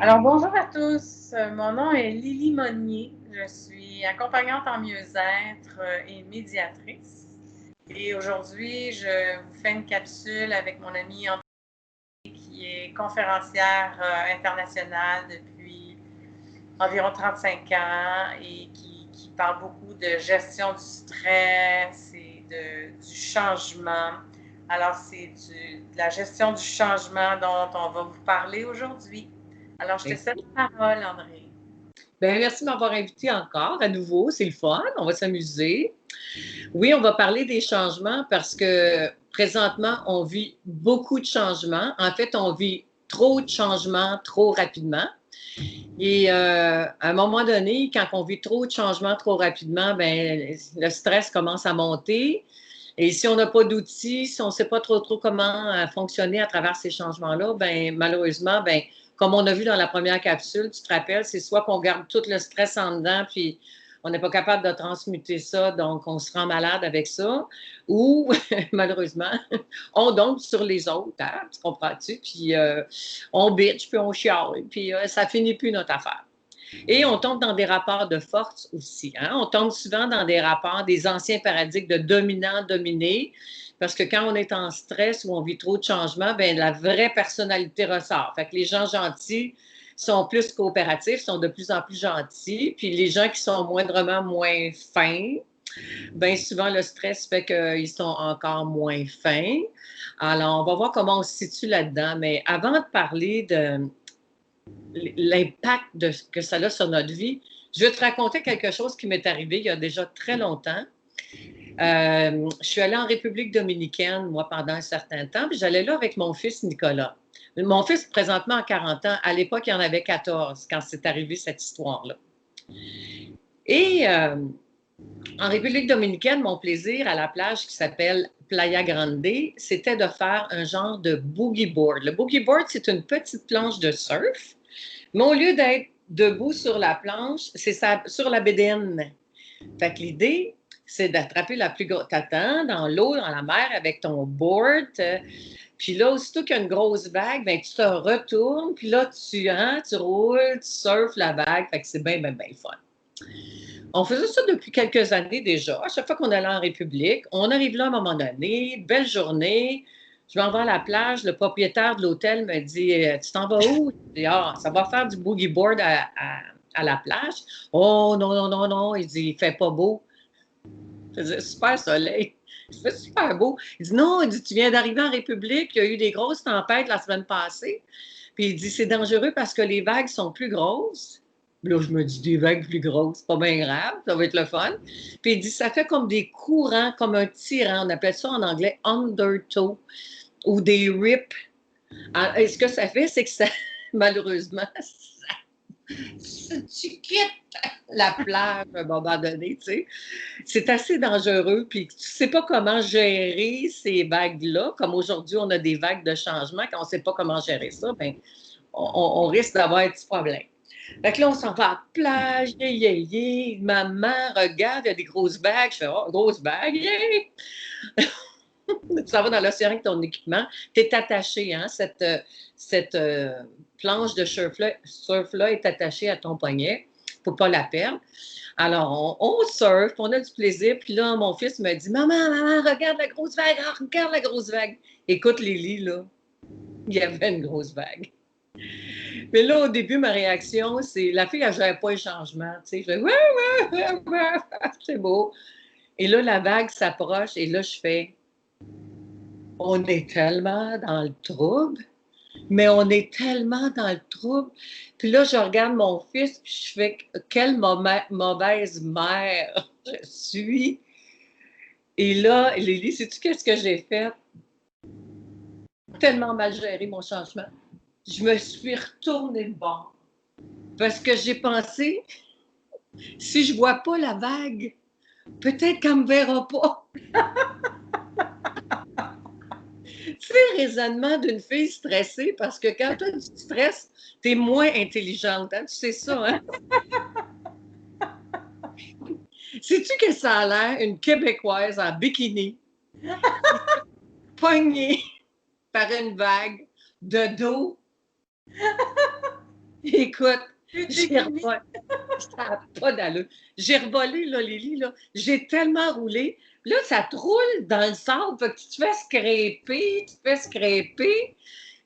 Alors, bonjour à tous. Mon nom est Lily Monnier. Je suis accompagnante en mieux-être et médiatrice. Et aujourd'hui, je vous fais une capsule avec mon amie André, qui est conférencière internationale depuis environ 35 ans et qui parle beaucoup de gestion du stress et du changement. Alors, c'est de la gestion du changement dont on va vous parler aujourd'hui. Alors, je te cède la parole, André. Bien, merci de m'avoir invité encore à nouveau. C'est le fun, on va s'amuser. Oui, on va parler des changements parce que présentement, on vit beaucoup de changements. En fait, on vit trop de changements trop rapidement. Et à un moment donné, quand on vit trop de changements trop rapidement, ben, le stress commence à monter. Et si on n'a pas d'outils, si on ne sait pas trop comment fonctionner à travers ces changements-là, ben, malheureusement, ben, comme on a vu dans la première capsule, tu te rappelles, c'est soit qu'on garde tout le stress en dedans, puis on n'est pas capable de transmuter ça, donc on se rend malade avec ça, ou malheureusement, on dompe sur les autres, hein, tu comprends-tu? Puis on bitch, puis on chiale, puis ça finit plus notre affaire. Et on tombe dans des rapports de force aussi. Hein? On tombe souvent dans des rapports des anciens paradigmes de dominant-dominé, parce que quand on est en stress ou on vit trop de changements, bien, la vraie personnalité ressort. Fait que les gens gentils sont plus coopératifs, sont de plus en plus gentils, puis les gens qui sont moindrement moins fins, bien souvent le stress fait qu'ils sont encore moins fins. Alors, on va voir comment on se situe là-dedans, mais avant de parler de l'impact de ce que ça a sur notre vie, je vais te raconter quelque chose qui m'est arrivé il y a déjà très longtemps. Je suis allée en République dominicaine, moi, pendant un certain temps, puis j'allais là avec mon fils Nicolas. Mon fils, présentement, a 40 ans. À l'époque, il en avait 14 quand c'est arrivé cette histoire-là. Et en République dominicaine, mon plaisir à la plage qui s'appelle Playa Grande, c'était de faire un genre de boogie board. Le boogie board, c'est une petite planche de surf, mais au lieu d'être debout sur la planche, c'est sur la bédaine. Fait que l'idée, c'est d'attraper la plus grosse. T'attends dans l'eau, dans la mer avec ton board. Puis là, aussitôt qu'il y a une grosse vague, ben, tu te retournes. Puis là, tu roules, tu surfes la vague. Fait que c'est bien, bien, bien fun. On faisait ça depuis quelques années déjà. À chaque fois qu'on allait en République, on arrive là à un moment donné, belle journée. Je m'en vais à la plage. Le propriétaire de l'hôtel me dit Tu t'en vas où? Je dis Ah, ça va faire du boogie board à la plage. Oh, non, non, non, non. Il dit Il fait pas beau. Il faisait super soleil. Il fait super beau. Il dit Non, il dit Tu viens d'arriver en République. Il y a eu des grosses tempêtes la semaine passée. Puis il dit C'est dangereux parce que les vagues sont plus grosses. Là, je me dis des vagues plus grosses, c'est pas bien grave, ça va être le fun. Puis il dit ça fait comme des courants, comme un tirant. On appelle ça en anglais undertow ou des rips. Et ce que ça fait, c'est que ça, malheureusement, tu quittes la plage à un moment donné, tu sais. C'est assez dangereux, puis tu sais pas comment gérer ces vagues-là. Comme aujourd'hui, on a des vagues de changement, quand on sait pas comment gérer ça, bien, on risque d'avoir un petit problème. Fait que là, on s'en va à la plage, Maman, regarde, il y a des grosses vagues. Je fais, oh, grosses vagues, Tu s'en vas dans l'océan avec ton équipement. Tu es attaché, hein? Cette planche de surf-là est attachée à ton poignet pour ne pas la perdre. Alors, on surfe, on a du plaisir. Puis là, mon fils me dit Maman, regarde la grosse vague, regarde la grosse vague. Écoute, Lily, là, il y avait une grosse vague. Mais là, au début, ma réaction, c'est la fille, elle n'avait pas le changement. Tu sais, je fais ouais, c'est beau. Et là, la vague s'approche et là, je fais on est tellement dans le trouble, mais on est tellement dans le trouble. Puis là, je regarde mon fils, puis je fais quelle mauvaise mère je suis. Et là, Lily, sais-tu qu'est-ce que j'ai fait? Tellement mal géré mon changement. Je me suis retournée de bord. Parce que j'ai pensé, si je vois pas la vague, peut-être qu'elle me verra pas. C'est le raisonnement d'une fille stressée parce que quand toi, tu stresses, t'es moins intelligente. Hein? Tu sais ça, hein? Sais-tu que ça a l'air une Québécoise en bikini, poignée par une vague de dos? Écoute, J'ai j'ai revolé. Ça n'a pas d'allure. J'ai revolé, là, Lily, là. J'ai tellement roulé. Là, ça te roule dans le sable. Fait que tu te fais scraper, tu te fais scraper.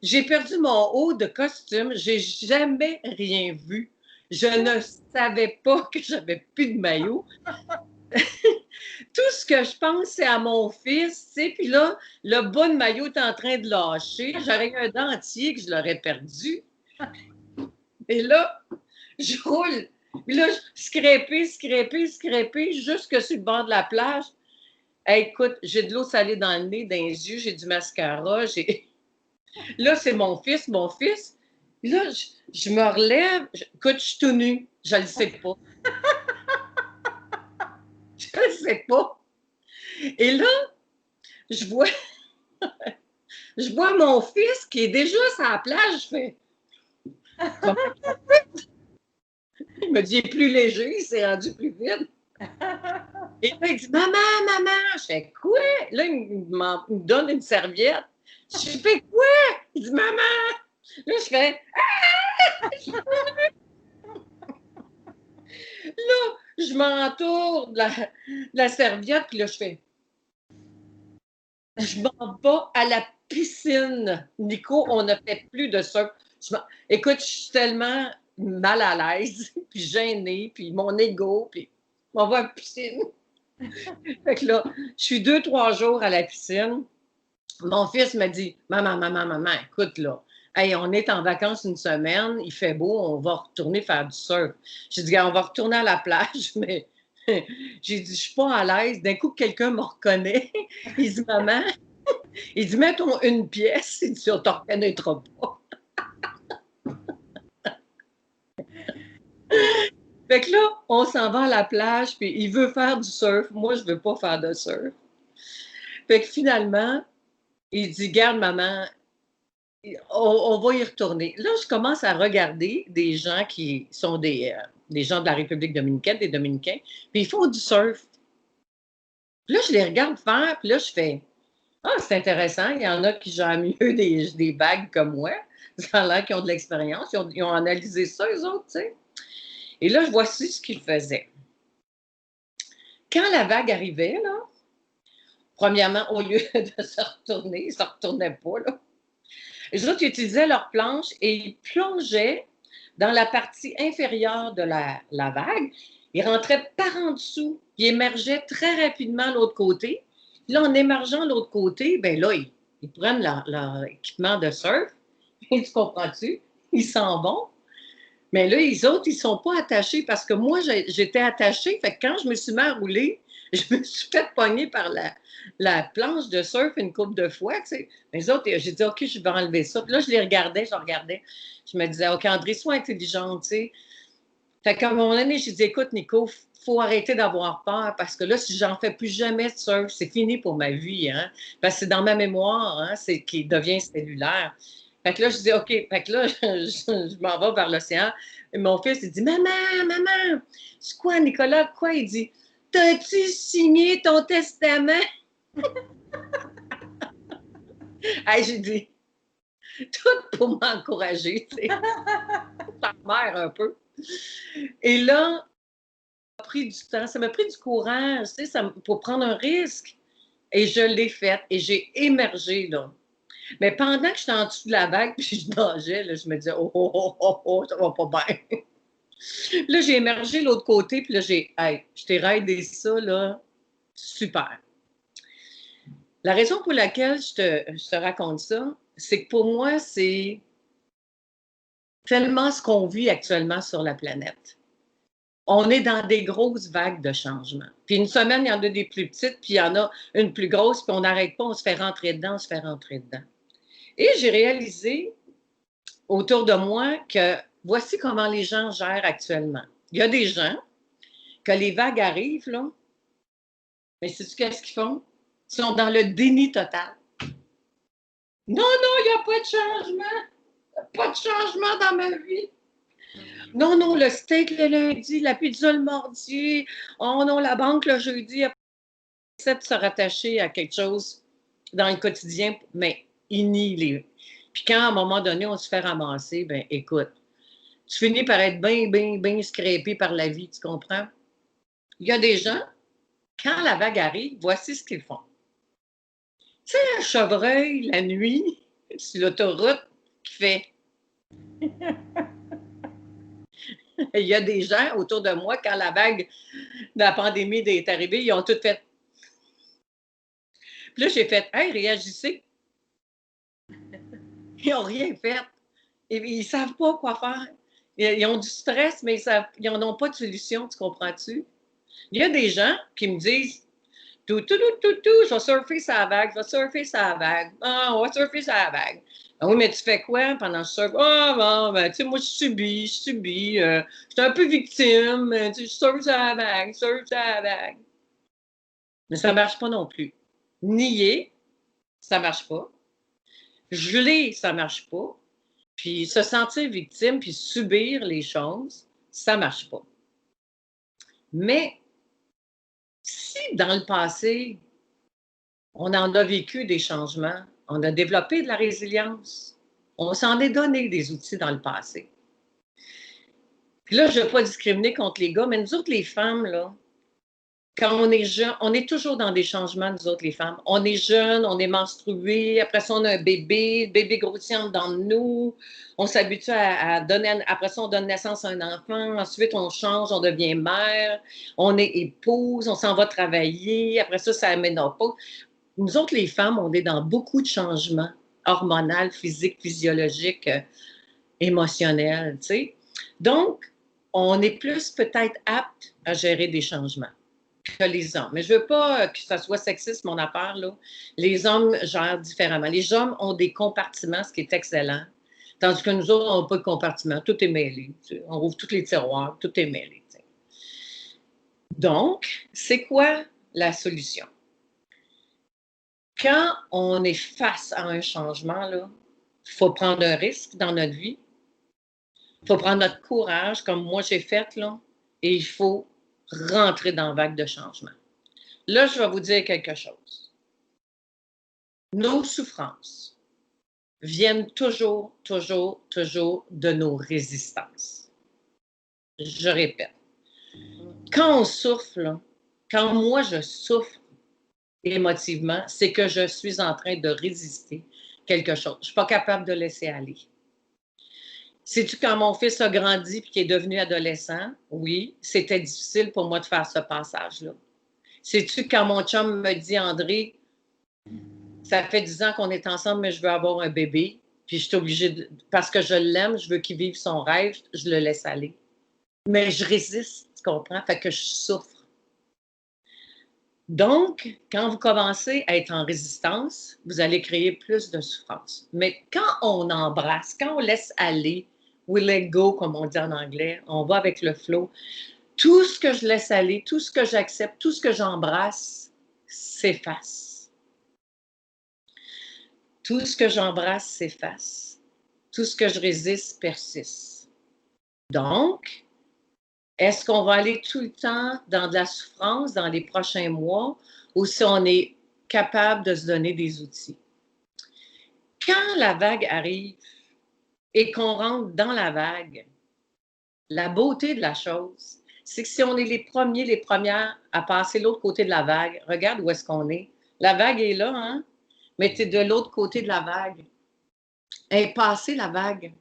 J'ai perdu mon haut de costume. J'ai jamais rien vu. Je ne savais pas que j'avais plus de maillot. Tout ce que je pense, c'est à mon fils, tu sais. Puis là, le bas de maillot est en train de lâcher. J'aurais eu un dentier que je l'aurais perdu. Et là, je roule. Puis là, scraper, jusque sur le bord de la plage. Hey, écoute, j'ai de l'eau salée dans le nez, dans les yeux, j'ai du mascara. Là, c'est mon fils. Là, je me relève. Écoute, je suis tout nue. Je le sais pas. Je le sais pas. Et là, je vois, je vois mon fils qui est déjà sur la plage. Je fais, comment? Il me dit, il est plus léger, il s'est rendu plus vite. Et là, il dit, maman. Je fais, quoi? Là, il me donne une serviette. Je fais, quoi? Il dit, maman. Là, je fais, là, je m'entoure de la serviette, puis là, je fais, je m'en vais à la piscine. Nico, on ne fait plus de surf. Écoute, je suis tellement mal à l'aise, puis gênée, puis mon ego, puis je m'en vais à la piscine. Fait que là, je suis 2, 3 jours à la piscine. Mon fils me dit, maman, écoute là, hey, on est en vacances une semaine, il fait beau, on va retourner faire du surf. J'ai dit, on va retourner à la plage, mais j'ai dit, je suis pas à l'aise. D'un coup, quelqu'un me reconnaît. Il dit, maman, il dit, mettons une pièce. Il dit, on ne te reconnaîtra pas. Fait que là, on s'en va à la plage, puis il veut faire du surf. Moi, je ne veux pas faire de surf. Fait que finalement, il dit, garde, maman, on va y retourner. Là, je commence à regarder des gens qui sont des gens de la République dominicaine, des Dominicains, puis ils font du surf. Puis là, je les regarde faire, puis là, je fais, ah, c'est intéressant, il y en a qui gèrent mieux des vagues comme moi. Ça a l'air qu'ils ont de l'expérience, ils ont analysé ça, eux autres, tu sais. Et là, voici ce qu'ils faisaient. Quand la vague arrivait, là, premièrement, au lieu de se retourner, ils ne se retournaient pas, là. Les autres, ils utilisaient leur planche et ils plongeaient dans la partie inférieure de la vague. Ils rentraient par en dessous, ils émergeaient très rapidement de l'autre côté. Puis là, en émergeant de l'autre côté, ben là, ils prennent leur équipement de surf. Et tu comprends-tu? Ils s'en vont. Mais là, les autres, ils ne sont pas attachés parce que moi, j'étais attachée. Fait que quand je me suis mis à rouler, je me suis fait pogner par la planche de surf une couple de fois. Tu sais. Les autres, j'ai dit, OK, je vais enlever ça. Puis là, je regardais. Je me disais, OK, André, sois intelligente, tu sais. Fait qu'à un moment donné, j'ai dit, écoute, Nico, il faut arrêter d'avoir peur parce que là, si j'en fais plus jamais de surf, c'est fini pour ma vie, hein. Parce que c'est dans ma mémoire, hein, c'est qui devient cellulaire. Fait que là, je dis, OK. Fait que là, je m'en vais vers l'océan. Et mon fils, il dit, maman, c'est quoi, Nicolas? Quoi? Il dit, t'as-tu signé ton testament? Hey, j'ai dit, tout pour m'encourager, tu sais. Ta mère un peu. Et là, ça m'a pris du courage, tu sais, pour prendre un risque. Et je l'ai fait et j'ai émergé, là. Mais pendant que j'étais en dessous de la vague, puis je nageais, là, je me disais, oh, ça va pas bien. Là, j'ai émergé de l'autre côté, puis là, je t'ai raidé ça, là, super. La raison pour laquelle je te raconte ça, c'est que pour moi, c'est tellement ce qu'on vit actuellement sur la planète. On est dans des grosses vagues de changement. Puis une semaine, il y en a des plus petites, puis il y en a une plus grosse, puis on n'arrête pas, on se fait rentrer dedans. Et j'ai réalisé autour de moi que voici comment les gens gèrent actuellement. Il y a des gens, que les vagues arrivent, là, mais sais-tu qu'est-ce qu'ils font? Ils sont dans le déni total. Non, il n'y a pas de changement. Pas de changement dans ma vie. Non, le steak le lundi, la pizza le mardi. Oh non, la banque le jeudi. Essaie de se rattacher à quelque chose dans le quotidien, mais il nie les. Puis quand à un moment donné, on se fait ramasser, ben écoute, tu finis par être bien, bien, bien scrapé par la vie, tu comprends? Il y a des gens, quand la vague arrive, voici ce qu'ils font. Tu sais, un chevreuil, la nuit, sur l'autoroute, qui fait. Il y a des gens autour de moi, quand la vague de la pandémie est arrivée, ils ont tout fait. Puis là, j'ai fait, hey, réagissez. Ils n'ont rien fait. Ils ne savent pas quoi faire. Ils ont du stress, mais ils n'en ont pas de solution, tu comprends-tu? Il y a des gens qui me disent, tout, je vais surfer sur vague, je vais surfer sur vague. Ah, on va surfer sur vague. Ah oui, mais tu fais quoi pendant ce surf? Ah, bon, ben, tu sais, moi, je subis. Je suis un peu victime. Tu sais, je surfe sur vague, surfe sur vague. Mais ça ne marche pas non plus. Nier, ça ne marche pas. Geler, ça ne marche pas. Puis se sentir victime, puis subir les choses, ça ne marche pas. Mais si dans le passé, on en a vécu des changements, on a développé de la résilience, on s'en est donné des outils dans le passé. Puis là, je ne veux pas discriminer contre les gars, mais nous autres, les femmes, là, quand on est jeune, on est toujours dans des changements, nous autres, les femmes. On est jeune, on est menstrué, après ça, on a un bébé, le bébé grossit dans nous, on s'habitue à donner, après ça, on donne naissance à un enfant, ensuite, on change, on devient mère, on est épouse, on s'en va travailler, après ça, ça amène pas. Nous autres, les femmes, on est dans beaucoup de changements hormonaux, physiques, physiologiques, émotionnels, tu sais. Donc, on est plus peut-être apte à gérer des changements que les hommes. Mais je ne veux pas que ça soit sexiste, mon affaire, là. Les hommes gèrent différemment. Les hommes ont des compartiments, ce qui est excellent, tandis que nous autres, on n'a pas de compartiments. Tout est mêlé. Tu sais. On ouvre tous les tiroirs, tout est mêlé. Tu sais. Donc, c'est quoi la solution? Quand on est face à un changement, il faut prendre un risque dans notre vie. Il faut prendre notre courage, comme moi j'ai fait, là, et il faut rentrer dans la vague de changement. Là, je vais vous dire quelque chose. Nos souffrances viennent toujours, toujours, toujours de nos résistances. Je répète. Quand on souffre, là, quand moi je souffre émotivement, c'est que je suis en train de résister quelque chose. Je ne suis pas capable de laisser aller. Sais-tu quand mon fils a grandi et qu'il est devenu adolescent? Oui, c'était difficile pour moi de faire ce passage-là. Sais-tu quand mon chum me dit, André, ça fait 10 ans qu'on est ensemble, mais je veux avoir un bébé, puis je suis obligée, parce que je l'aime, je veux qu'il vive son rêve, je le laisse aller. Mais je résiste, tu comprends? Fait que je souffre. Donc, quand vous commencez à être en résistance, vous allez créer plus de souffrance. Mais quand on embrasse, quand on laisse aller, we let go, comme on dit en anglais, on va avec le flow, tout ce que je laisse aller, tout ce que j'accepte, tout ce que j'embrasse, s'efface. Tout ce que j'embrasse s'efface. Tout ce que je résiste persiste. Donc, est-ce qu'on va aller tout le temps dans de la souffrance dans les prochains mois ou si on est capable de se donner des outils? Quand la vague arrive et qu'on rentre dans la vague, la beauté de la chose, c'est que si on est les premiers, les premières à passer l'autre côté de la vague, regarde où est-ce qu'on est. La vague est là, hein? Mais tu es de l'autre côté de la vague. Elle est passée, la vague.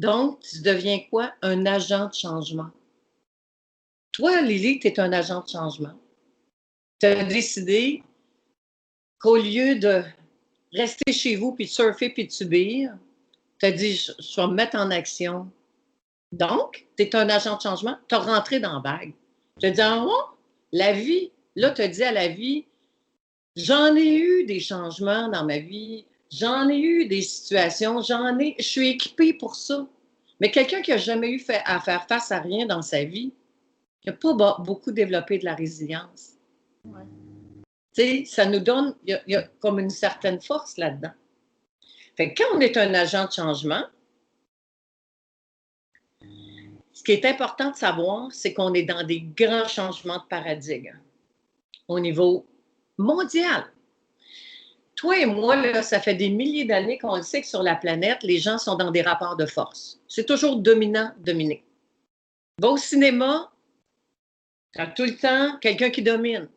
Donc, tu deviens quoi? Un agent de changement. Toi, Lily, tu es un agent de changement. Tu as décidé qu'au lieu de rester chez vous, puis de surfer, puis de subir, tu as dit, je vais me mettre en action. Donc, tu es un agent de changement, tu as rentré dans la vague. Tu as dit, oh, la vie, là, tu as dit à la vie, j'en ai eu des changements dans ma vie, j'en ai eu des situations, je suis équipée pour ça. Mais quelqu'un qui n'a jamais eu à faire face à rien dans sa vie, il n'a pas beaucoup développé de la résilience. Ouais. Tu sais, ça nous donne, il y a comme une certaine force là-dedans. Fait que quand on est un agent de changement, ce qui est important de savoir, c'est qu'on est dans des grands changements de paradigme au niveau mondial. toi et moi, là, ça fait des milliers d'années qu'on le sait que sur la planète, les gens sont dans des rapports de force. C'est toujours dominant-dominé. Va au cinéma, tu as tout le temps quelqu'un qui domine.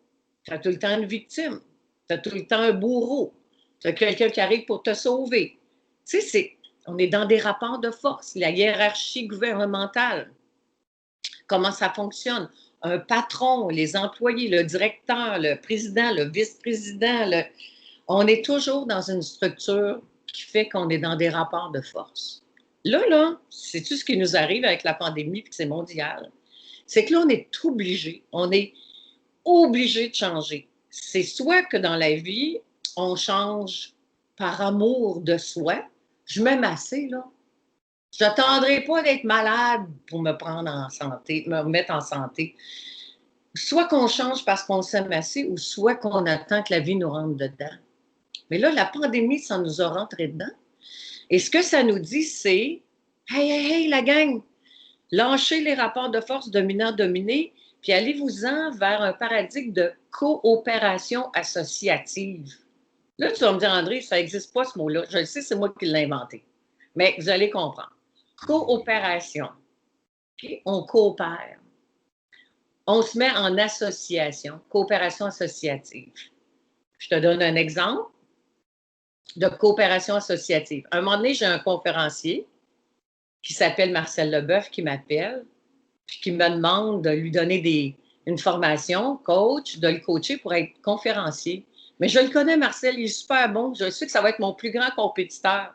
Tu as tout le temps une victime. Tu as tout le temps un bourreau. Tu as quelqu'un qui arrive pour te sauver. Tu sais, on est dans des rapports de force. La hiérarchie gouvernementale, comment ça fonctionne. Un patron, les employés, le directeur, le président, le vice-président, on est toujours dans une structure qui fait qu'on est dans des rapports de force. Là, c'est tout ce qui nous arrive avec la pandémie, puis c'est mondial. C'est que là, on est obligé de changer. C'est soit que dans la vie, on change par amour de soi. Je m'aime assez, là. Je n'attendrai pas d'être malade pour me prendre en santé, me remettre en santé. Soit qu'on change parce qu'on s'aime assez, ou soit qu'on attend que la vie nous rentre dedans. Mais là, la pandémie, ça nous a rentré dedans. Et ce que ça nous dit, c'est hey, la gang, lâchez les rapports de force dominant-dominé, puis allez-vous-en vers un paradigme de coopération associative. Là, tu vas me dire, André, ça n'existe pas ce mot-là. Je le sais, c'est moi qui l'ai inventé. Mais vous allez comprendre. Coopération. Okay? On coopère. On se met en association, coopération associative. Je te donne un exemple de coopération associative. À un moment donné, j'ai un conférencier qui s'appelle Marcel Leboeuf qui m'appelle, puis qui me demande de lui donner une formation, coach, de le coacher pour être conférencier. Mais je le connais, Marcel, il est super bon. Je sais que ça va être mon plus grand compétiteur.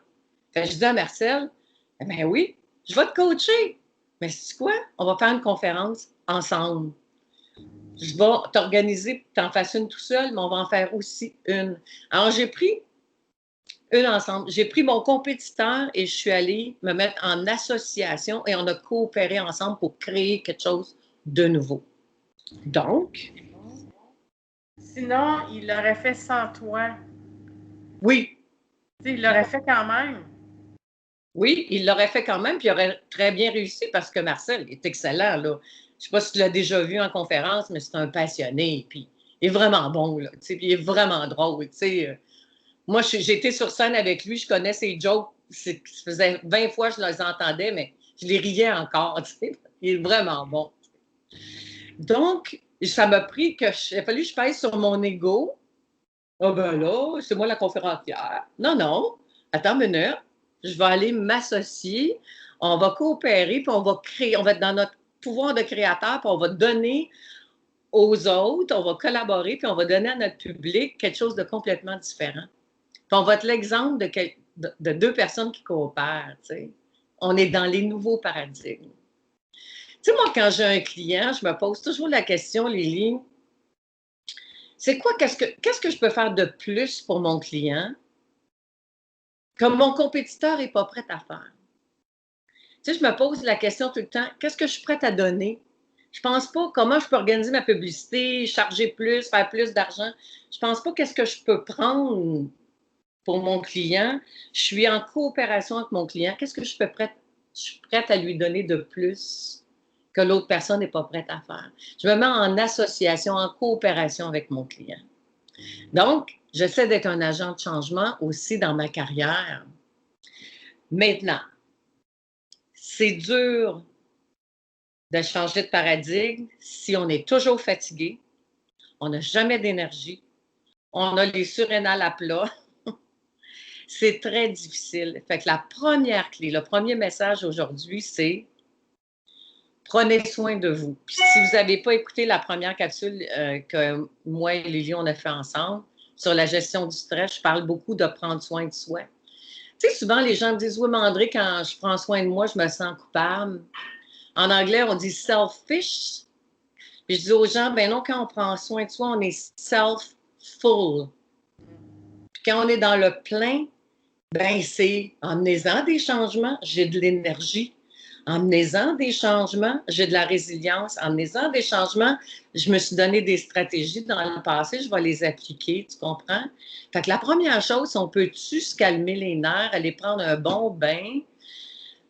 Fait que je dis à Marcel, ben oui, je vais te coacher. Mais c'est quoi? On va faire une conférence ensemble. Je vais t'organiser pour que tu en fasses une tout seul, mais on va en faire aussi une. Alors, j'ai pris une ensemble. J'ai pris mon compétiteur et je suis allée me mettre en association et on a coopéré ensemble pour créer quelque chose de nouveau. Donc. Sinon, il l'aurait fait sans toi. Oui. Il l'aurait fait quand même. Oui, il l'aurait fait quand même, puis il aurait très bien réussi parce que Marcel est excellent, là. Je ne sais pas si tu l'as déjà vu en conférence, mais c'est un passionné, puis il est vraiment bon, là, puis il est vraiment drôle, tu sais. Moi, j'ai été sur scène avec lui, je connais ses jokes, ça faisait 20 fois que je les entendais, mais je les riais encore, tu sais. Il est vraiment bon. Donc, ça m'a pris il a fallu que je pèse sur mon ego. Ah ben là, c'est moi la conférencière. Non, attends une minute. Je vais aller m'associer, on va coopérer, puis on va créer, on va être dans notre pouvoir de créateur, puis on va donner aux autres, on va collaborer, puis on va donner à notre public quelque chose de complètement différent. Puis on va être l'exemple de deux personnes qui coopèrent, tu sais. On est dans les nouveaux paradigmes. Tu sais, moi, quand j'ai un client, je me pose toujours la question, Lily, c'est quoi, qu'est-ce que je peux faire de plus pour mon client comme mon compétiteur n'est pas prêt à faire? Tu sais, je me pose la question tout le temps, qu'est-ce que je suis prête à donner? Je pense pas comment je peux organiser ma publicité, charger plus, faire plus d'argent. Je pense pas qu'est-ce que je peux prendre pour mon client. Je suis en coopération avec mon client. Qu'est-ce que je suis prête à lui donner de plus que l'autre personne n'est pas prête à faire? Je me mets en association, en coopération avec mon client. Donc, j'essaie d'être un agent de changement aussi dans ma carrière. Maintenant, c'est dur de changer de paradigme si on est toujours fatigué, on n'a jamais d'énergie, on a les surrénales à plat. C'est très difficile. Fait que la première clé, le premier message aujourd'hui, c'est prenez soin de vous. Puis si vous n'avez pas écouté la première capsule que moi et Lily, on a fait ensemble sur la gestion du stress, je parle beaucoup de prendre soin de soi. Tu sais, souvent, les gens me disent, oui, mais André, quand je prends soin de moi, je me sens coupable. En anglais, on dit selfish. Puis je dis aux gens, ben non, quand on prend soin de soi, on est self-full. Puis quand on est dans le plein, ben c'est emmenez-en des changements, j'ai de l'énergie. Emmenez-en des changements, j'ai de la résilience. Emmenez-en des changements, je me suis donné des stratégies dans le passé, je vais les appliquer, tu comprends? Fait que la première chose, on peut-tu se calmer les nerfs, aller prendre un bon bain,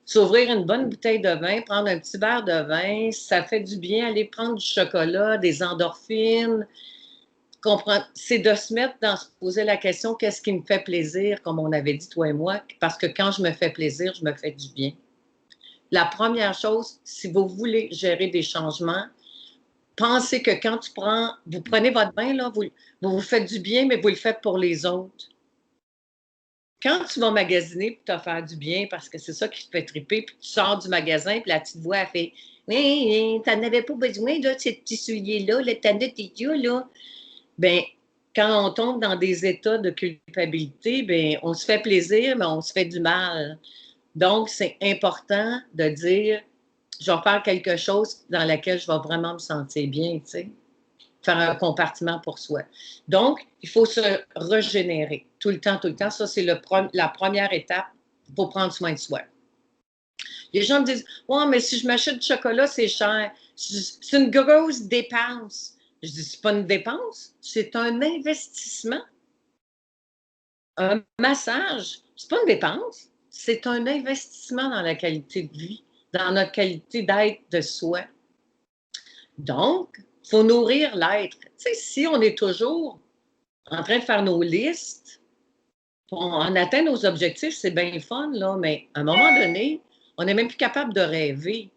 s'ouvrir une bonne bouteille de vin, prendre un petit verre de vin, ça fait du bien, aller prendre du chocolat, des endorphines. comprends, c'est de se mettre dans, se poser la question, qu'est-ce qui me fait plaisir, comme on avait dit, toi et moi, parce que quand je me fais plaisir, je me fais du bien. La première chose, si vous voulez gérer des changements, pensez que quand vous prenez votre bain, là, vous faites du bien, mais vous le faites pour les autres. Quand tu vas magasiner pour te faire du bien, parce que c'est ça qui te fait triper, puis tu sors du magasin, puis la petite voix, elle fait « Hey, t'en avais pas besoin, là, de ces petits souliers-là, le t'en as tes yeux, là. » Bien, quand on tombe dans des états de culpabilité, bien, on se fait plaisir, mais on se fait du mal. Donc, c'est important de dire « Je vais faire quelque chose dans lequel je vais vraiment me sentir bien, tu sais. » Faire un compartiment pour soi. Donc, il faut se régénérer tout le temps, tout le temps. Ça, c'est la première étape pour prendre soin de soi. Les gens me disent « Ouais, mais si je m'achète du chocolat, c'est cher. C'est une grosse dépense. » Je dis « C'est pas une dépense, c'est un investissement. Un massage, c'est pas une dépense, c'est un investissement dans la qualité de vie, dans notre qualité d'être de soi. Donc, il faut nourrir l'être. Tu sais, si on est toujours en train de faire nos listes, on atteint nos objectifs, c'est bien fun, là, mais à un moment donné, on n'est même plus capable de rêver.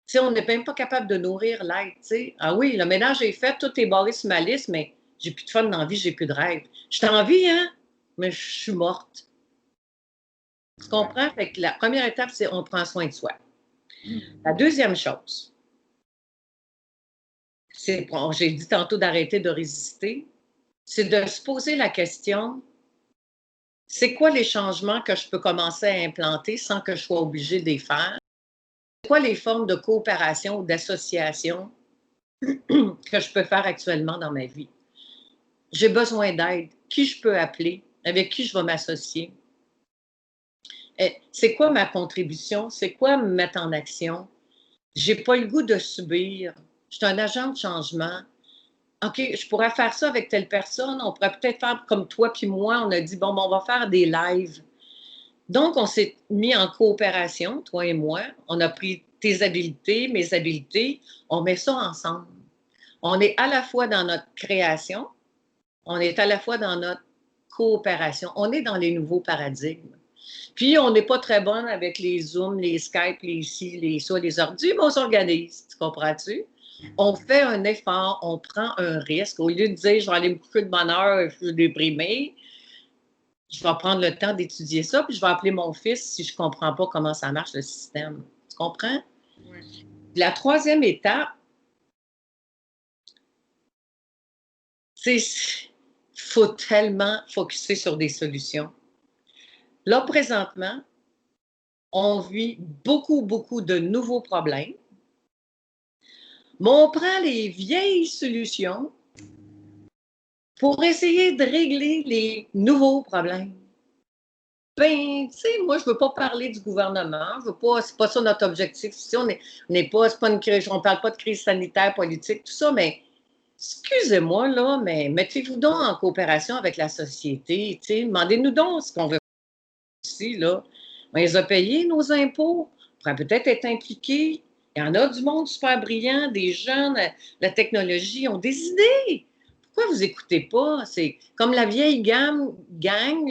Tu sais, on n'est même pas capable de nourrir l'être, tu sais. Ah oui, le ménage est fait, tout est barré sur ma liste, mais j'ai plus de fun dans la vie, j'ai plus de rêve. Je suis en vie, hein, mais je suis morte. Tu comprends? Fait que la première étape, c'est on prend soin de soi. La deuxième chose, c'est, bon, j'ai dit tantôt d'arrêter de résister, c'est de se poser la question, c'est quoi les changements que je peux commencer à implanter sans que je sois obligée de les faire? C'est quoi les formes de coopération ou d'association que je peux faire actuellement dans ma vie? J'ai besoin d'aide. Qui je peux appeler? Avec qui je vais m'associer? C'est quoi ma contribution? C'est quoi me mettre en action? J'ai pas le goût de subir. Je suis un agent de changement. OK, je pourrais faire ça avec telle personne. On pourrait peut-être faire comme toi puis moi. On a dit, bon, on va faire des lives. Donc, on s'est mis en coopération, toi et moi. On a pris tes habiletés, mes habiletés. On met ça ensemble. On est à la fois dans notre création, on est à la fois dans notre coopération. On est dans les nouveaux paradigmes. Puis, on n'est pas très bonne avec les Zooms, les Skype, les ci, les ça, les ordus, mais on s'organise. Tu comprends-tu? On fait un effort, on prend un risque. Au lieu de dire, je vais aller me coucher de bonne heure, je suis déprimée, je vais prendre le temps d'étudier ça, puis je vais appeler mon fils si je ne comprends pas comment ça marche, le système. Tu comprends? Oui. La troisième étape, c'est qu'il faut tellement focusser sur des solutions. Là, présentement, on vit beaucoup, beaucoup de nouveaux problèmes, mais on prend les vieilles solutions pour essayer de régler les nouveaux problèmes. Ben, tu sais, moi, je ne veux pas parler du gouvernement. Je veux pas, c'est pas ça notre objectif. Si on n'est pas, c'est pas une crise, on ne parle pas de crise sanitaire, politique, tout ça, mais excusez-moi, là, mais mettez-vous donc en coopération avec la société. Tu sais, demandez-nous donc ce qu'on veut faire ici, là. On les a payés, nos impôts. On pourrait peut-être être impliqués. Il y en a du monde super brillant, des jeunes, la technologie, ont des idées. Pourquoi vous n'écoutez pas? C'est comme la vieille gang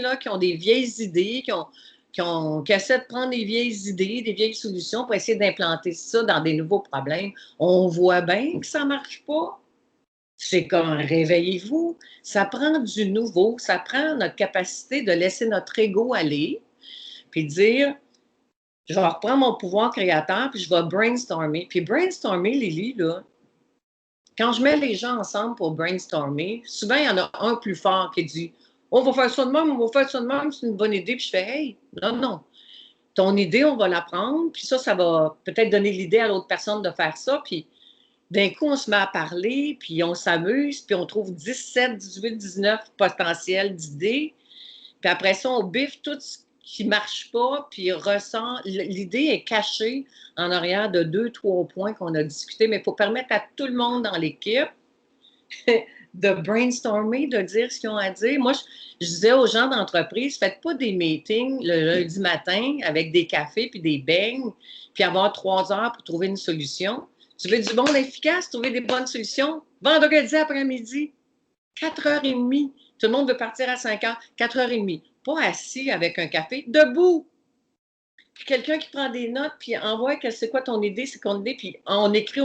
là, qui ont des vieilles idées, qui essaient de prendre des vieilles idées, des vieilles solutions pour essayer d'implanter ça dans des nouveaux problèmes. On voit bien que ça ne marche pas. C'est comme réveillez-vous. Ça prend du nouveau, ça prend notre capacité de laisser notre ego aller, puis dire je vais reprendre mon pouvoir créateur, puis je vais brainstormer. Puis brainstormer, Lily, là, quand je mets les gens ensemble pour brainstormer, souvent, il y en a un plus fort qui dit on va faire ça de même, on va faire ça de même, c'est une bonne idée. Puis je fais hey, non, non. Ton idée, on va la prendre, puis ça va peut-être donner l'idée à l'autre personne de faire ça. Puis d'un coup, on se met à parler, puis on s'amuse, puis on trouve 17, 18, 19 potentiels d'idées. Puis après ça, on biffe tout ce qui ne marche pas, puis ressent. L'idée est cachée en arrière de 2, 3 points qu'on a discutés, mais il faut permettre à tout le monde dans l'équipe de brainstormer, de dire ce qu'ils ont à dire. Moi, je disais aux gens d'entreprise, faites pas des meetings le lundi matin avec des cafés puis des beignes, puis avoir 3 heures pour trouver une solution. Tu veux du monde efficace, trouver des bonnes solutions? Vendredi après-midi. 4h30. Tout le monde veut partir à 5h. 4h30. Pas assis avec un café, debout. Puis quelqu'un qui prend des notes, puis envoie c'est quoi ton idée, c'est qu'on idée, puis on écrit,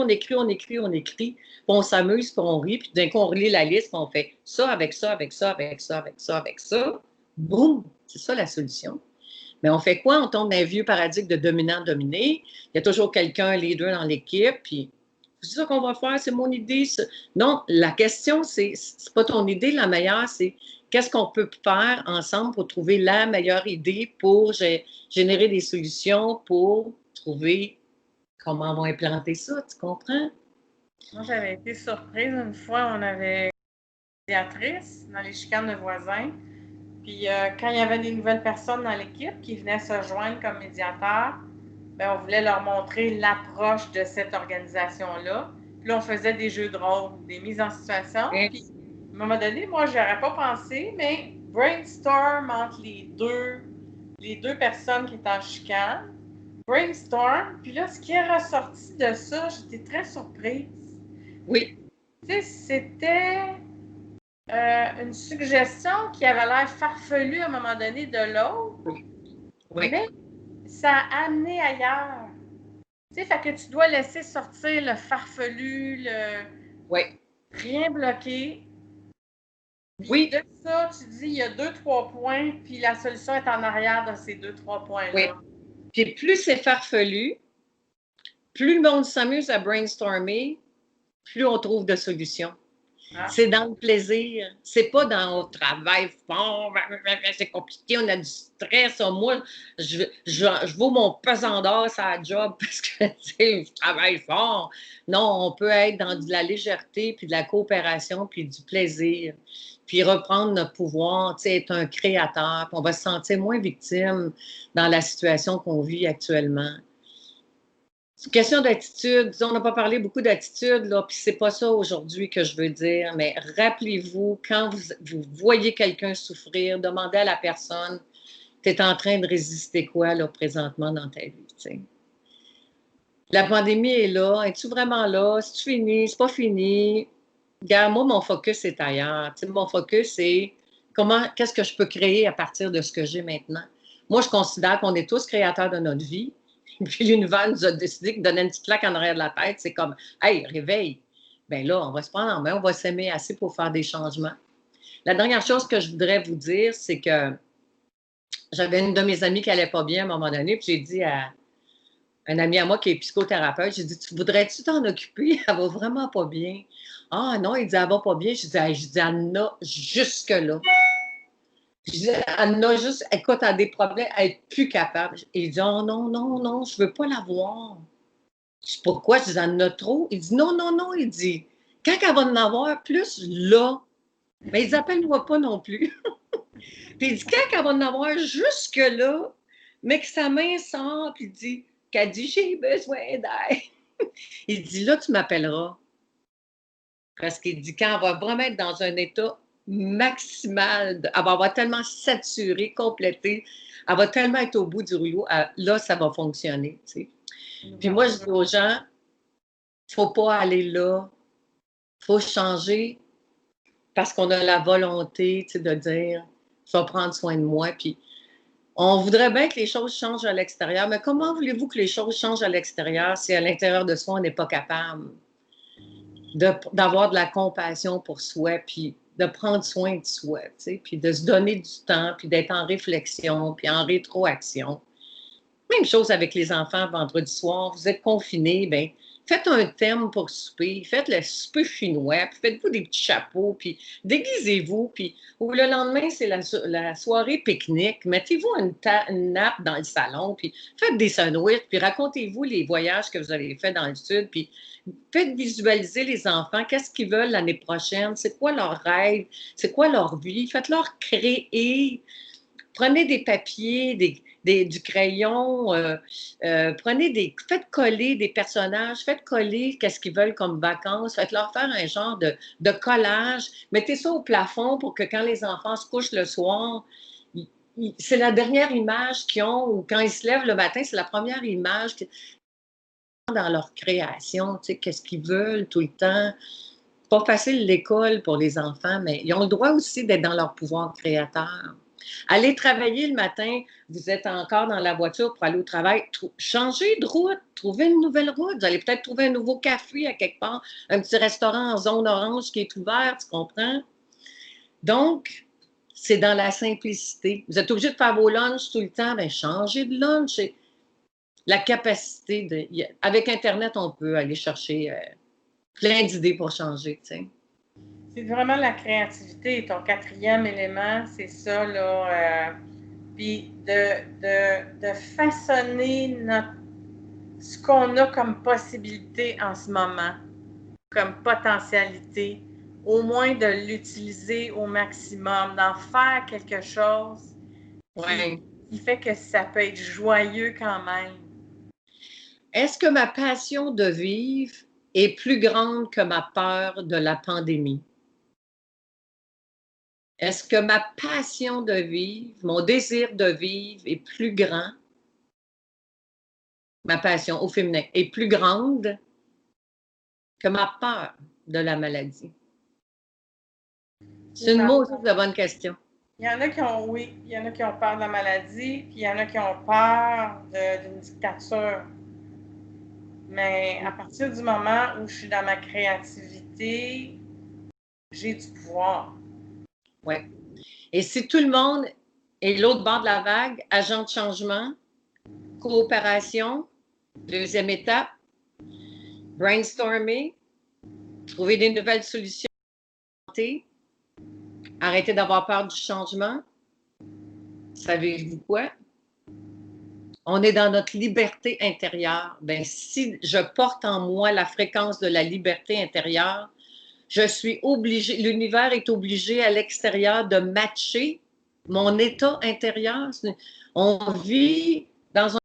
puis on s'amuse, puis on rit, puis d'un coup, on relit la liste, puis on fait ça avec ça, avec ça, avec ça, avec ça, avec ça. Boum! C'est ça la solution. Mais on fait quoi? On tombe dans un vieux paradigme de dominant-dominé. Il y a toujours quelqu'un, un leader dans l'équipe, puis c'est ça qu'on va faire, c'est mon idée. Non, la question, c'est pas ton idée la meilleure, c'est qu'est-ce qu'on peut faire ensemble pour trouver la meilleure idée pour générer des solutions pour trouver comment on va implanter ça, tu comprends? Moi, j'avais été surprise une fois, on avait une médiatrice dans les chicanes de voisins. Puis quand il y avait des nouvelles personnes dans l'équipe qui venaient se joindre comme médiateurs, ben, on voulait leur montrer l'approche de cette organisation-là. Puis là, on faisait des jeux de rôle, des mises en situation. Puis à un moment donné, moi, je n'aurais pas pensé, mais brainstorm entre les deux personnes qui étaient en chicane. Brainstorm. Puis là, ce qui est ressorti de ça, j'étais très surprise. Oui. Tu sais, c'était une suggestion qui avait l'air farfelue à un moment donné de l'autre. Oui. Mais ça a amené ailleurs. Tu sais, fait que tu dois laisser sortir le farfelu, oui. Rien bloqué. Puis oui. de ça, tu dis, il y a 2-3 points, puis la solution est en arrière de ces 2-3 points-là. Oui. Puis plus c'est farfelu, plus le monde s'amuse à brainstormer, plus on trouve de solutions. Ah. C'est dans le plaisir. C'est pas dans le travail fort, c'est compliqué, on a du stress. Moi, je vaux mon pesant d'or sur la job parce que je travaille fort. Non, on peut être dans de la légèreté, puis de la coopération, puis du plaisir. Puis reprendre notre pouvoir, être un créateur, puis on va se sentir moins victime dans la situation qu'on vit actuellement. C'est une question d'attitude. On n'a pas parlé beaucoup d'attitude, là, puis c'est pas ça aujourd'hui que je veux dire, mais rappelez-vous, quand vous voyez quelqu'un souffrir, demandez à la personne, tu es en train de résister quoi, là, présentement dans ta vie, t'sais. La pandémie est là. Es-tu vraiment là? C'est-tu fini? C'est pas fini? Regarde, moi, mon focus est ailleurs. T'sais, mon focus, c'est qu'est-ce que je peux créer à partir de ce que j'ai maintenant? Moi, je considère qu'on est tous créateurs de notre vie. Puis l'univers nous a décidé de donner une petite claque en arrière de la tête. C'est comme, hey, réveille. Bien là, on va se prendre en main, on va s'aimer assez pour faire des changements. La dernière chose que je voudrais vous dire, c'est que j'avais une de mes amies qui n'allait pas bien à un moment donné, puis j'ai dit à un ami à moi qui est psychothérapeute, j'ai dit, tu voudrais-tu t'en occuper? Elle va vraiment pas bien. Ah non, il dit, elle va pas bien. Je dis, Anna, jusque-là. Je disais, Anna, juste, écoute, elle a des problèmes, elle n'est plus capable. Il dit, oh non, non, non, je ne veux pas la voir. Je dis, pourquoi? Je dis, elle en a trop. Il dit, non, non, non. Il dit, quand elle va en avoir plus, là, mais ils appellent-moi pas non plus. Puis il dit, quand elle va en avoir jusque-là, mais que sa main sort, puis il dit, qu'elle dit, j'ai besoin d'aide. Il dit, là, tu m'appelleras. Parce qu'il dit, quand elle va vraiment être dans un état maximal, elle va avoir tellement saturé, complété, elle va tellement être au bout du rouleau, là, ça va fonctionner. Tu sais. Puis moi, je dis aux gens, il ne faut pas aller là, il faut changer parce qu'on a la volonté, tu sais, de dire, je vais prendre soin de moi. Puis on voudrait bien que les choses changent à l'extérieur, mais comment voulez-vous que les choses changent à l'extérieur si à l'intérieur de soi, on n'est pas capable d'avoir de la compassion pour soi, puis de prendre soin de soi, tu sais, puis de se donner du temps, puis d'être en réflexion, puis en rétroaction. Même chose avec les enfants vendredi soir, vous êtes confinés, bien, faites un thème pour souper, faites le souper chinois, puis faites-vous des petits chapeaux, puis déguisez-vous, puis ou le lendemain, c'est la soirée pique-nique, mettez-vous une nappe dans le salon, puis faites des sandwichs, puis racontez-vous les voyages que vous avez faits dans le sud, puis faites visualiser les enfants, qu'est-ce qu'ils veulent l'année prochaine, c'est quoi leur rêve, c'est quoi leur vie, faites-leur créer. Prenez des papiers, du crayon, faites coller des personnages, faites coller qu'est-ce qu'ils veulent comme vacances, faites-leur faire un genre de collage, mettez ça au plafond pour que quand les enfants se couchent le soir, c'est la dernière image qu'ils ont, ou quand ils se lèvent le matin, c'est la première image dans leur création, tu sais, qu'est-ce qu'ils veulent tout le temps. pas facile l'école pour les enfants, mais ils ont le droit aussi d'être dans leur pouvoir créateur. Allez travailler le matin, vous êtes encore dans la voiture pour aller au travail, changez de route, trouvez une nouvelle route. Vous allez peut-être trouver un nouveau café à quelque part, un petit restaurant en zone orange qui est ouvert, tu comprends? Donc, c'est dans la simplicité. Vous êtes obligé de faire vos lunchs tout le temps, bien, changez de lunch. La capacité de... Avec Internet, on peut aller chercher plein d'idées pour changer, tu sais. C'est vraiment la créativité. Ton quatrième élément, c'est ça, là. Puis de façonner ce qu'on a comme possibilité en ce moment, comme potentialité, au moins de l'utiliser au maximum, d'en faire quelque chose qui fait que ça peut être joyeux quand même. Est-ce que ma passion de vivre est plus grande que ma peur de la pandémie? Est-ce que ma passion de vivre, mon désir de vivre est plus grand, ma passion au féminin, est plus grande que ma peur de la maladie? C'est une de bonne question. Il y en a qui ont, oui, il y en a qui ont peur de la maladie, puis il y en a qui ont peur d'une dictature. Mais à partir du moment où je suis dans ma créativité, j'ai du pouvoir. Oui. Et si tout le monde est l'autre bord de la vague, agent de changement, coopération, deuxième étape, brainstormer, trouver des nouvelles solutions, arrêter d'avoir peur du changement. Savez-vous quoi? On est dans notre liberté intérieure. Bien, si je porte en moi la fréquence de la liberté intérieure, je suis obligée, l'univers est obligé à l'extérieur de matcher mon état intérieur. On vit dans un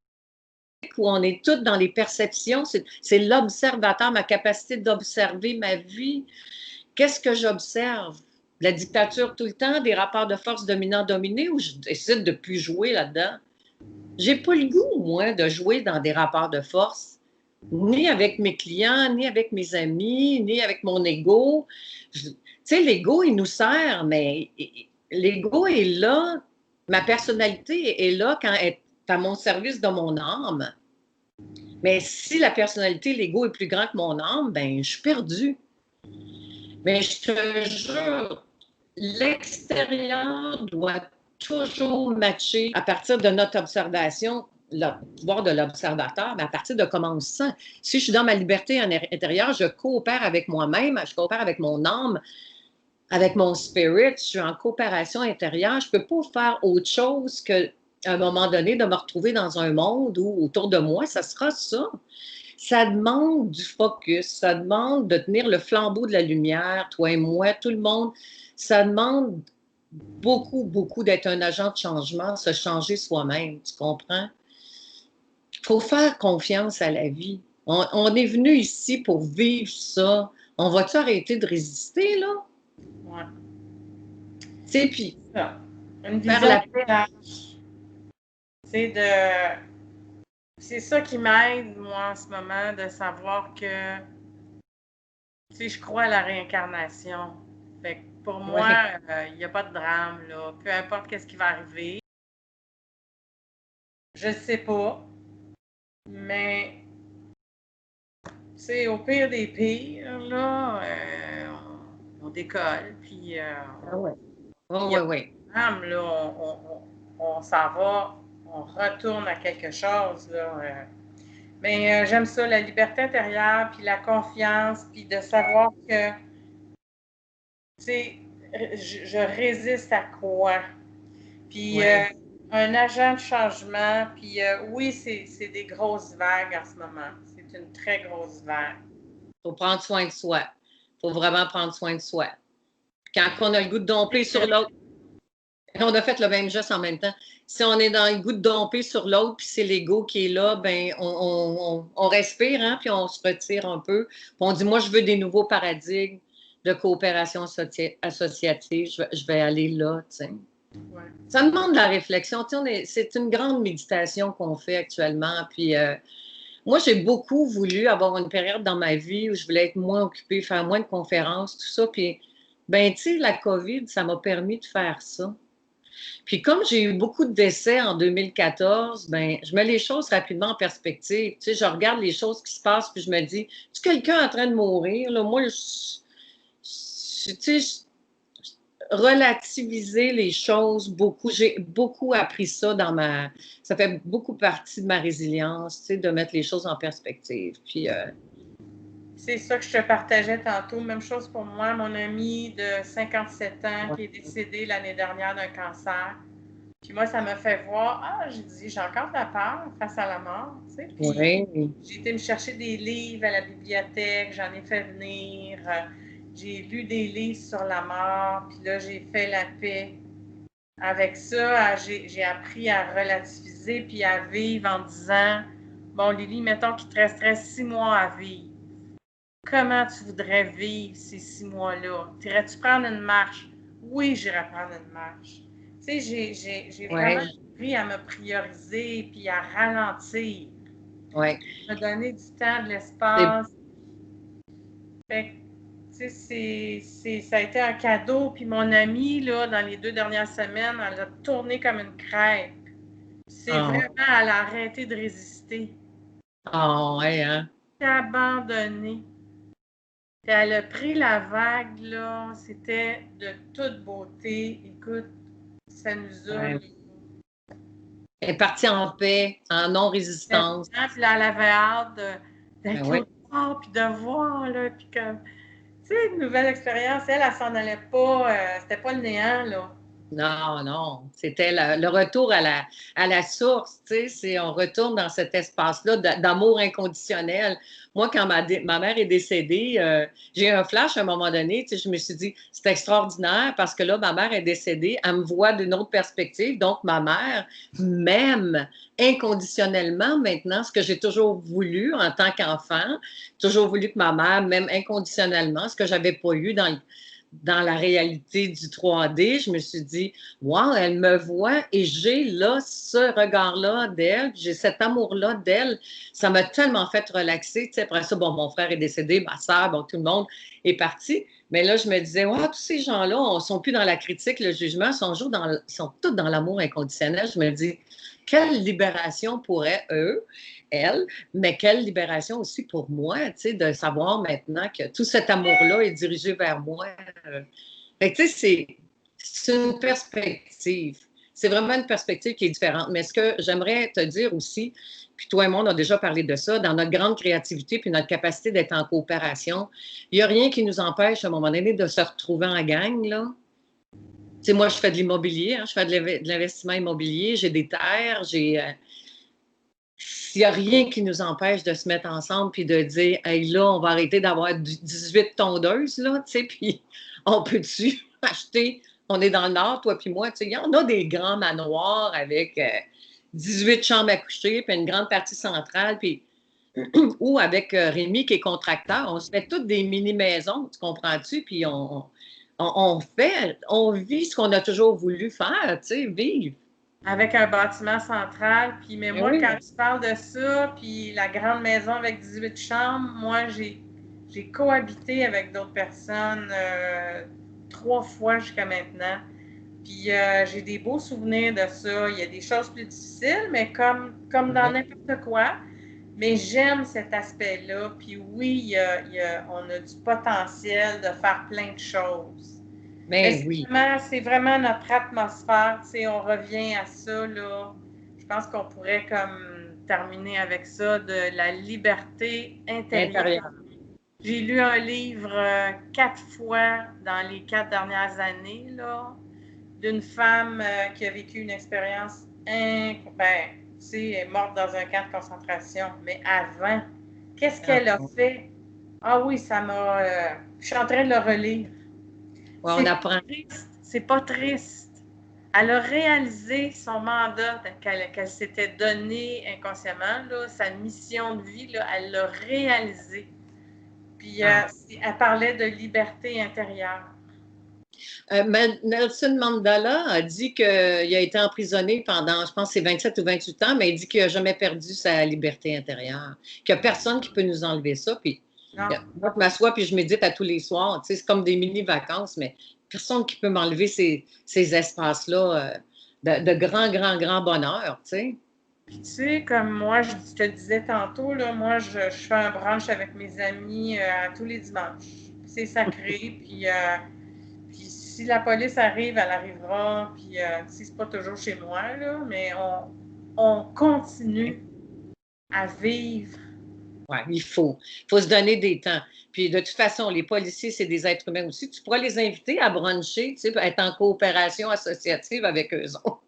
où on est tous dans les perceptions. C'est l'observateur, ma capacité d'observer ma vie. Qu'est-ce que j'observe? La dictature tout le temps, des rapports de force dominant-dominé, ou je décide de ne plus jouer là-dedans? J'ai pas le goût, moi, de jouer dans des rapports de force, ni avec mes clients, ni avec mes amis, ni avec mon ego. Tu sais, l'ego, il nous sert, mais l'ego est là, ma personnalité est là quand elle est à mon service de mon âme. Mais si la personnalité, l'ego est plus grand que mon âme, ben je suis perdue. Mais je te jure, l'extérieur doit toujours matcher à partir de notre observation, le pouvoir de l'observateur, mais à partir de comment on se sent. Si je suis dans ma liberté intérieure, je coopère avec moi-même, je coopère avec mon âme, avec mon spirit, je suis en coopération intérieure. Je ne peux pas faire autre chose que, à un moment donné, de me retrouver dans un monde où autour de moi, ça sera ça. Ça demande du focus, ça demande de tenir le flambeau de la lumière, toi et moi, tout le monde. Ça demande beaucoup, beaucoup d'être un agent de changement, se changer soi-même, tu comprends? Il faut faire confiance à la vie. On est venu ici pour vivre ça. On va-tu arrêter de résister, là? Ouais. C'est puis. Une vision la paix. C'est ça qui m'aide, moi, en ce moment, de savoir que, tu sais, je crois à la réincarnation. Fait que pour moi, il n'y a pas de drame, là. Peu importe qu'est-ce qui va arriver. Je sais pas. Mais, tu sais, au pire des pires, là, on décolle, puis... Oui. Là, on s'en va, on retourne à quelque chose, là. Mais j'aime ça, la liberté intérieure, puis la confiance, puis de savoir que, tu sais, je résiste à quoi. Puis un agent de changement, puis oui, c'est des grosses vagues en ce moment. C'est une très grosse vague. Il faut prendre soin de soi. Il faut vraiment prendre soin de soi. Quand on a le goût de domper sur l'autre, on a fait le même geste en même temps. Si on est dans le goût de domper sur l'autre, puis c'est l'ego qui est là, ben on respire, hein, puis on se retire un peu. Puis on dit, moi, je veux des nouveaux paradigmes de coopération associative. Je vais aller là, tu sais. Ouais. Ça demande de la réflexion. C'est une grande méditation qu'on fait actuellement. Puis Moi, j'ai beaucoup voulu avoir une période dans ma vie où je voulais être moins occupée, faire moins de conférences, tout ça. Puis, ben, tu sais, la COVID, ça m'a permis de faire ça. Puis, comme j'ai eu beaucoup de décès en 2014, ben, je mets les choses rapidement en perspective. Tu sais, je regarde les choses qui se passent, puis je me dis, est-ce quelqu'un en train de mourir? Là, moi, tu sais, relativiser les choses beaucoup. J'ai beaucoup appris ça dans ma. Ça fait beaucoup partie de ma résilience, tu sais, de mettre les choses en perspective. Puis, C'est ça que je te partageais tantôt. Même chose pour moi, mon ami de 57 ans qui est décédé l'année dernière d'un cancer. Puis moi, ça m'a fait voir, j'ai dit, j'ai encore de la peur face à la mort, tu sais. Puis oui, j'ai été me chercher des livres à la bibliothèque, j'en ai fait venir. J'ai lu des livres sur la mort, puis là, j'ai fait la paix. Avec ça, j'ai appris à relativiser puis à vivre en disant, bon, Lily, mettons qu'il te resterait 6 mois à vivre. Comment tu voudrais vivre ces 6 mois-là? Irais-tu prendre une marche? Oui, j'irais prendre une marche. Tu sais, j'ai vraiment oui, appris à me prioriser puis à ralentir, oui. me donner du temps, de C'est l'espace. Fait que, tu sais, ça a été un cadeau. Puis mon amie, là, dans les 2 dernières semaines, elle a tourné comme une crêpe. C'est ah, vraiment, elle a arrêté de résister. ah, ouais, hein? Abandonné. Puis elle a pris la vague, là. C'était de toute beauté. Écoute, ça nous a. Ouais. Elle est partie en paix, en non-résistance. Puis là, elle avait hâte Ben d'être oui. l'autre part, puis de voir, là. Puis comme, tu sais, une nouvelle expérience. Elle s'en allait pas. C'était pas le néant, là. Non, non, c'était le retour à la source, tu sais, on retourne dans cet espace-là d'amour inconditionnel. Moi, quand ma mère est décédée, j'ai eu un flash à un moment donné, tu sais, je me suis dit, c'est extraordinaire parce que là, ma mère est décédée, elle me voit d'une autre perspective, donc ma mère m'aime inconditionnellement maintenant, ce que j'ai toujours voulu en tant qu'enfant, toujours voulu que ma mère m'aime inconditionnellement, ce que j'avais pas eu dans la réalité du 3D, je me suis dit, wow, elle me voit et j'ai là ce regard-là d'elle, j'ai cet amour-là d'elle. Ça m'a tellement fait relaxer. Tu sais, après ça, bon, mon frère est décédé, ma soeur, bon, tout le monde est parti. Mais là, je me disais, wow, tous ces gens-là, ne sont plus dans la critique, le jugement, sont tous dans l'amour inconditionnel. Je me dis, quelle libération pourrait eux, elles, mais quelle libération aussi pour moi, tu sais, de savoir maintenant que tout cet amour-là est dirigé vers moi. Fait que, tu sais, c'est une perspective. C'est vraiment une perspective qui est différente. Mais ce que j'aimerais te dire aussi, puis toi et moi, on a déjà parlé de ça, dans notre grande créativité puis notre capacité d'être en coopération, il n'y a rien qui nous empêche à un moment donné de se retrouver en gang, là. Tu sais, moi, je fais de l'immobilier, hein, je fais de l'investissement immobilier, j'ai des terres, il n'y a rien qui nous empêche de se mettre ensemble puis de dire, hey, là, on va arrêter d'avoir 18 tondeuses, là, tu sais, puis on peut-tu acheter, on est dans le Nord, toi puis moi, tu sais, il y en a des grands manoirs avec 18 chambres à coucher, puis une grande partie centrale, puis ou avec Rémi qui est contracteur, on se fait toutes des mini-maisons, tu comprends-tu? Puis on vit ce qu'on a toujours voulu faire, tu sais, vivre. Avec un bâtiment central. Puis, mais Ben moi, oui. quand tu parles de ça, puis la grande maison avec 18 chambres, moi, j'ai cohabité avec d'autres personnes 3 fois jusqu'à maintenant. Puis j'ai des beaux souvenirs de ça. Il y a des choses plus difficiles, mais comme dans n'importe quoi. Mais j'aime cet aspect-là. Puis oui, on a du potentiel de faire plein de choses. Mais Ben oui. c'est vraiment notre atmosphère. Tu sais, on revient à ça, là. Je pense qu'on pourrait comme terminer avec ça, de la liberté intérieure. Intérieur. J'ai lu un livre 4 fois dans les 4 dernières années, là, d'une femme qui a vécu une expérience ben, tu sais, elle est morte dans un camp de concentration. Mais avant, qu'est-ce Ah, qu'elle a fait? Ah oui, ça m'a. Je suis en train de le relire. ouais, on C'est pas apprend. triste. C'est pas triste. Elle a réalisé son mandat qu'elle s'était donné inconsciemment, là, sa mission de vie, là, elle l'a réalisé. Puis Ah, elle parlait de liberté intérieure. Nelson Mandela a dit qu'il a été emprisonné pendant, je pense, c'est 27 ou 28 ans, mais il dit qu'il n'a jamais perdu sa liberté intérieure, qu'il n'y a personne qui peut nous enlever ça. Puis, moi, je m'assois puis je médite à tous les soirs. Tu sais, c'est comme des mini-vacances, mais personne qui peut m'enlever ces espaces-là de grand, grand, grand bonheur, tu sais. Puis tu sais, comme moi, je te le disais tantôt, là, moi, je fais un brunch avec mes amis tous les dimanches. C'est sacré, puis si la police arrive, elle arrivera, puis si c'est pas toujours chez moi, là, mais on continue à vivre. Oui, il faut se donner des temps. Puis de toute façon, les policiers, c'est des êtres humains aussi. Tu pourras les inviter à bruncher, tu sais, être en coopération associative avec eux autres.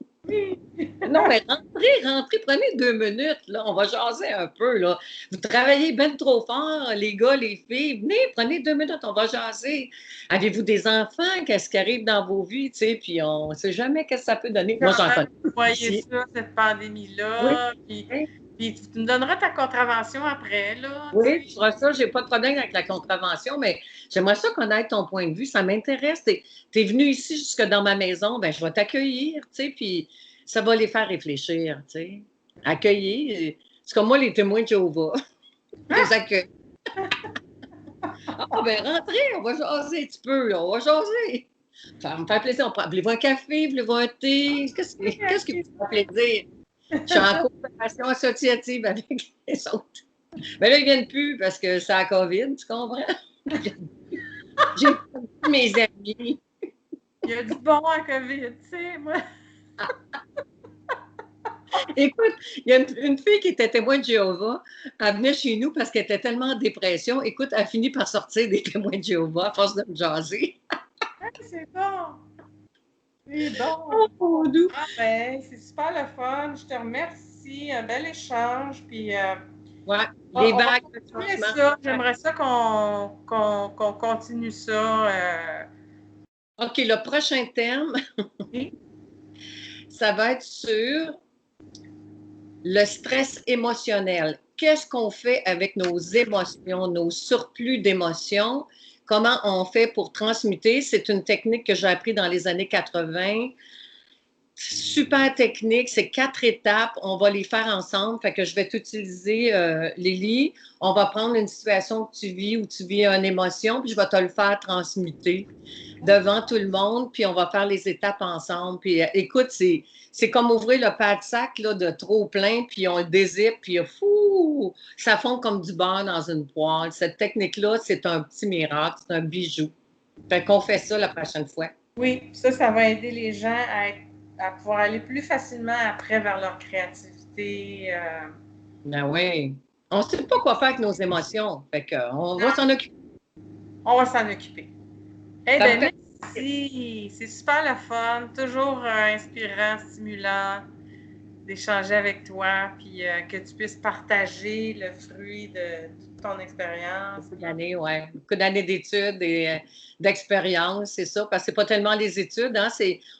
Non, mais rentrez, prenez 2 minutes, là, on va jaser un peu, là. Vous travaillez bien trop fort, les gars, les filles, venez, prenez 2 minutes, on va jaser. Avez-vous des enfants? Qu'est-ce qui arrive dans vos vies, tu sais, puis on ne sait jamais qu'est-ce que ça peut donner. Moi, j'en connais. Vous voyez ça, cette pandémie-là, oui. Puis tu me donneras ta contravention après, là. Oui, tu feras ça, j'ai pas de problème avec la contravention, mais j'aimerais ça connaître ton point de vue, ça m'intéresse. T'es venu ici jusque dans ma maison, ben je vais t'accueillir, tu sais, puis ça va les faire réfléchir, tu sais. Accueillir, c'est comme moi les témoins de Jéhovah. Les accueils. Ah ben rentrez, on va jaser un petit peu, là, on va jaser. Ça va me faire plaisir. Voulez-vous un café, voulez-vous un thé? Qu'est-ce qui vous fait plaisir? Je suis en coopération associative avec les autres. Mais là, ils ne viennent plus parce que c'est la COVID, tu comprends? J'ai pas mes amis. Il y a du bon à COVID, tu sais, moi. Écoute, il y a une fille qui était témoin de Jéhovah. Elle venait chez nous parce qu'elle était tellement en dépression. Écoute, elle finit par sortir des témoins de Jéhovah à force de me jaser. C'est bon. C'est bon. Oh, ben, c'est super le fun. Je te remercie. Un bel échange. Puis, ouais, les vagues. J'aimerais ça qu'on continue ça. OK, le prochain terme, ça va être sur le stress émotionnel. Qu'est-ce qu'on fait avec nos émotions, nos surplus d'émotions? Comment on fait pour transmuter? C'est une technique que j'ai appris dans les années 80. Super technique, c'est 4 étapes. On va les faire ensemble. Fait que je vais t'utiliser, Lily. On va prendre une situation que tu vis où tu vis une émotion, puis je vais te le faire transmuter devant tout le monde, puis on va faire les étapes ensemble. Puis écoute, c'est comme ouvrir le pack-sac là, de trop plein, puis on le dézippe, puis fou, ça fond comme du beurre dans une poêle. Cette technique-là, c'est un petit miracle, c'est un bijou. Fait qu'on fait ça la prochaine fois. Oui, ça va aider les gens à pouvoir aller plus facilement après vers leur créativité. Ben oui. On ne sait pas quoi faire avec nos émotions. Fait qu'on va s'en occuper. On va s'en occuper. Eh bien, merci. C'est super le fun. Toujours inspirant, stimulant d'échanger avec toi, puis que tu puisses partager le fruit de toute ton expérience. Beaucoup d'années, oui. Beaucoup d'années d'études et d'expérience, c'est ça. Parce que c'est pas tellement les études, hein.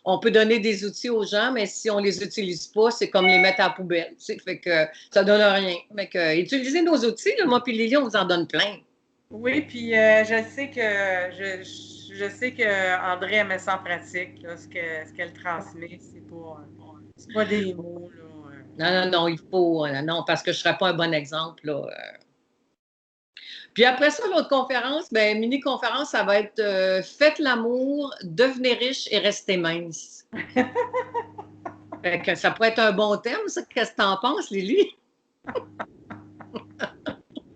On peut donner des outils aux gens, mais si on les utilise pas, c'est comme les mettre à la poubelle. Fait que ça donne rien. Fait que utilisez nos outils, là, moi puis Lily, on vous en donne plein. Oui, puis je sais que André met ça en pratique, là, ce qu'elle transmet, c'est pas des mots, là. Non, il faut. Non, parce que je ne serais pas un bon exemple, là. Puis après ça, l'autre conférence, ben, mini-conférence, ça va être faites l'amour, devenez riche et restez mince. Fait que ça pourrait être un bon thème, ça. Qu'est-ce que tu en penses, Lily?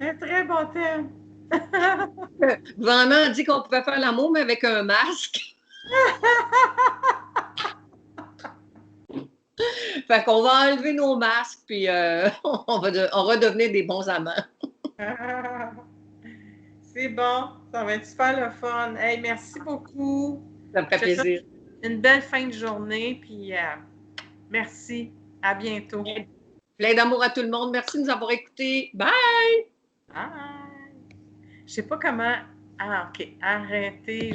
Un très bon thème. Le gouvernement a dit qu'on pouvait faire l'amour, mais avec un masque. Fait qu'on va enlever nos masques, puis on va redevenir des bons amants. C'est bon, ça va être super le fun. Hey, merci beaucoup. Ça me fait plaisir. Une belle fin de journée, puis merci. À bientôt. Plein d'amour à tout le monde. Merci de nous avoir écoutés. Bye! Bye! Je sais pas comment... Ah, OK. Arrêtez.